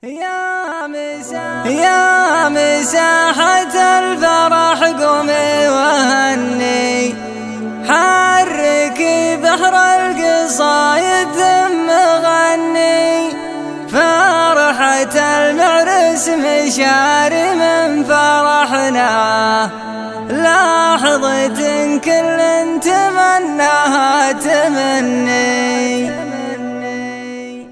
يا مساحة الفرح قومي وهني، حركي بحر القصايد ثم غني، فرحة المعرس مشاري من فرحنا، لحظة كل تمناها تمني.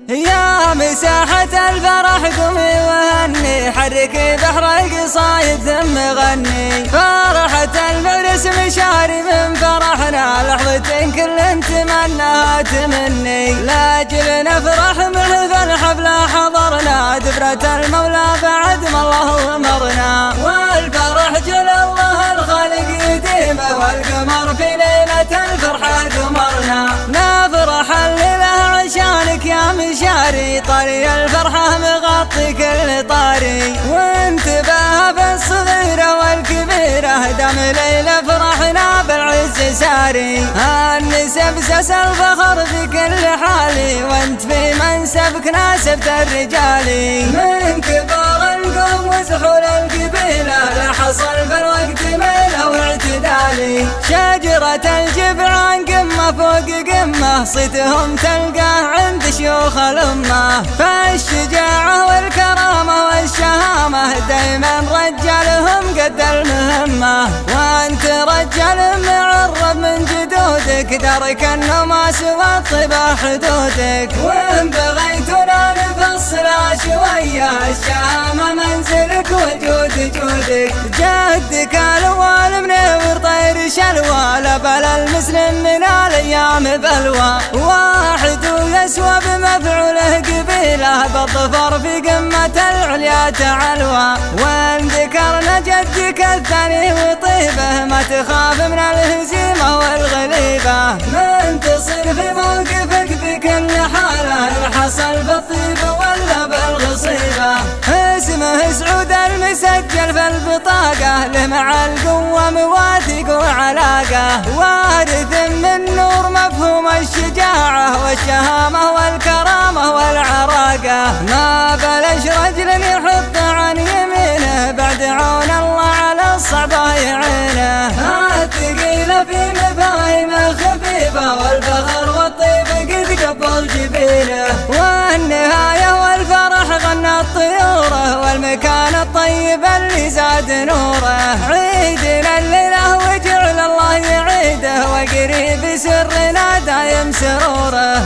يا مساحة الفرح قومي وهني، حركي بحر القصايد ثم غني، فرحة المعرس مشاري من فرحنا، لحظة كل تمناها تمني. لاجل نفرح من ذا الحفلة حضرنا، دبرة المولى بعد ما الله أمرنا، والفرح جل الله الخالق يديمه، والقمر في ليلة الفرحة قمرنا، نفرح الليلة عشانك يا مشاري، طري الفرحة مغطي كل طاري، وانتبه بالصغيرة والكبيرة، دام ليلة فرحنا بالعز ساري، هالنسب الفخر في كل حالي، وانت في منسبك ناسبت الرجالي، من كبار القوم وسحول القبيلة، لحصل في الوقت ميله واعتدالي، شجرة الجبعان قمة فوق قمة، صيتهم تلقاه عند شيوخ الأمة، فالشجاعة والكرامة والشهامة، دايما رجالهم قد المهمة، وانت رجال معرب من جدودك، دارك النماس والطبا حدودك، وان بغيتنا نفصلها شوية، الشهامة منزلك وجود جودك، جدك الأول منور طير شلوى، لبل المسلم من الأيام بلوى، واحد يسوى بمفعوله قبيله، بالظفر في قمة العليا تعلوى، وان ذكرنا جدك الثاني وطيبه، ما تخاف من الهزيمة والغليبة، من تصير في موقفك في كل حالة، الحصل بالطيبة ولا بالغصيبة، اسمه سعود المسجل في البطاقة، له مع القوة مواثيق وعلاقة، وارث من نور مفهوم الشجاعة والشهامة والكرامة والعراقة، ما بلش رجل يحط عن يمينه، بعد عون الله على الصعبة يعينه، الثقيلة في مفاهيمه خفيفة، والفخر والطيب قد قبل جبينه، والنهاية والفرح غنى الطيوره، والمكان الطيب اللي زاد نوره، عيدنا الليلة وجعل الله يعيده، وقريب سرنا دايم سروره،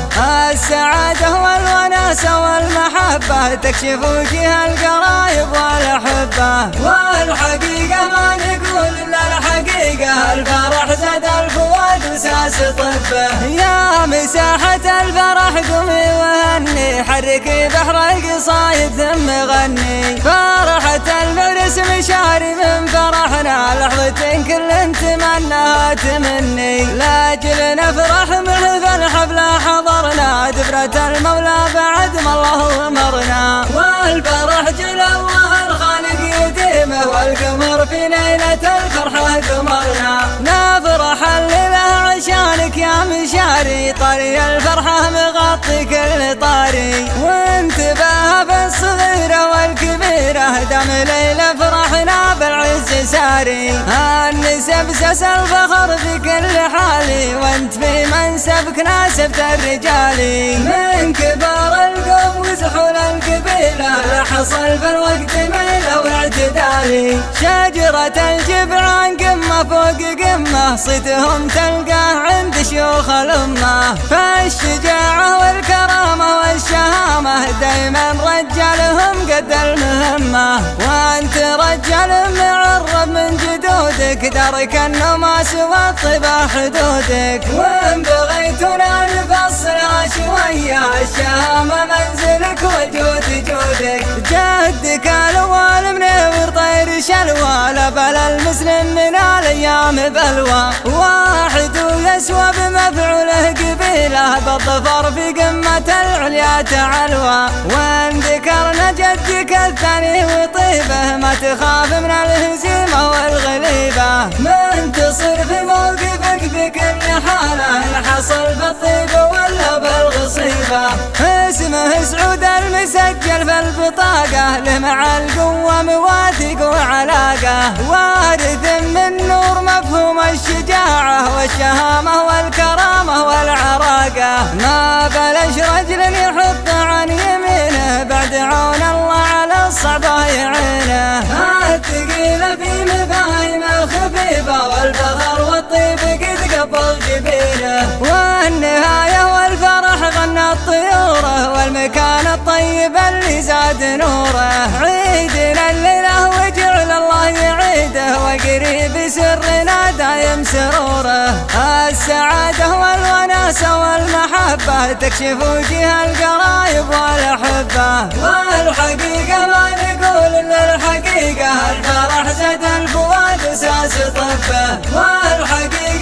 السعادة والوناسة والمحبة، تكشف وجه القرايب والأحبة، والحقيقة ما نقول إلا الحقيقة، الفرح زاد الفؤاد وساس طبه، يا مساحة الفرح قومي وهني، حركي بحر القصايد ثم غني، فرحة المعرس مشاري من فرحنا، لحظة كل تمناها تمني، لاجل نفرح من ذا الحفلة حضرنا، دبرة المولى بعد ما الله أمرنا، والفرح جل الله الخالق يديمه، والقمر في ليلة الفرحة قمرنا، نفرح الليلة عشانك يا مشاري، طري الفرحة مغطي كل طاري، وانتبه بالصغيرة والكبيرة، دام ليلة فرحنا بالعز ساري، هالنسب الفخر في كل حالي، وانت في منسبك ناسبت الرجالي، من كبار القوم وسحول القبيلة، لحصل في الوقت ميله واعتدالي، شجرة الجبعان قمة فوق قمة، صيتهم تلقاه عند شيوخ الأمة، فالشجاعة والكرامة والشهامة، دايما رجالهم قد المهمة، وانت رجال معرب من جدودك، دارك النماس والطبا حدودك، وان بغيتنا نفصلها شوية، الشهامة منزلك وجود جودك، جدك الأول منور طير شلوى، لبل المسلم من الأيام بلوى، واحد يسوى بمفعوله قبيله، بالظفر في قمة العليا تعلوى، وان ذكرنا جدك الثاني وطيبه، ما تخاف من الهزيمة والغليبة، من تنتصر في موقفك بكل حالة، الحصل بالطيبة ولا بالغصيبة. اسمه سعود المسجل في البطاقة، له مع القوة مواثيق وعلاقة، وارث من نور مفهوم الشجاعة والشهامة والكرامة والعراقة. ما بلش رجل يحط عن يمينه بعد عون الله على الصعبة يعينه. الثقيلة في مفاهيمه خفيفة، والفخر والطيب قد قبل جبينه، والنهاية والفرح غنت طيوره، والمكان الطيب اللي زاد نوره. عيدنا الليلة وجعل الله يعيده، وقريب سرنا دايم سروره. السعادة والوناسة والمحبة تكشف وجه القرايب والأحبة، والحقيقة ما نقول إلا الحقيقة، الفرح زاد الفؤاد وساس طبه. والحقيقة